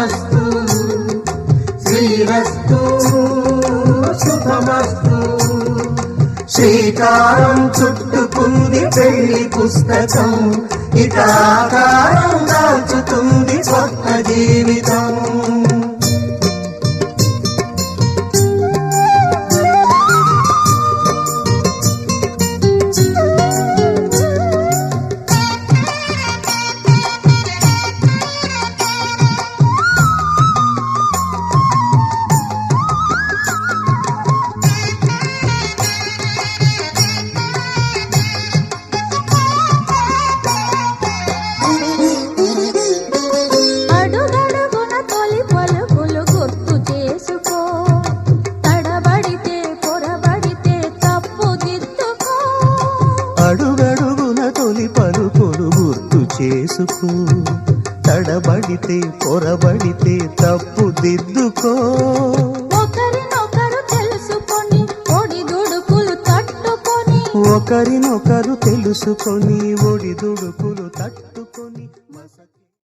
అస్తు శ్రీరస్తు శుభమస్తు. శ్రీకారం చుట్టుకుంది పెళ్లి పుస్తకం, ఇక ఆకారం దాల్చుతుంది కొత్త జీవితం. అడుగడుగున తొలి పలుకులు గుర్తు చేసుకో, తడబడితే పొరబడితే తప్పు దిద్దుకో. ఒకరినొకరు తెలుసుకొని ఒడిదుడుకులు తట్టుకొని, ఒకరినొకరు తెలుసుకొని ఒడిదుడుకులు తట్టుకొని.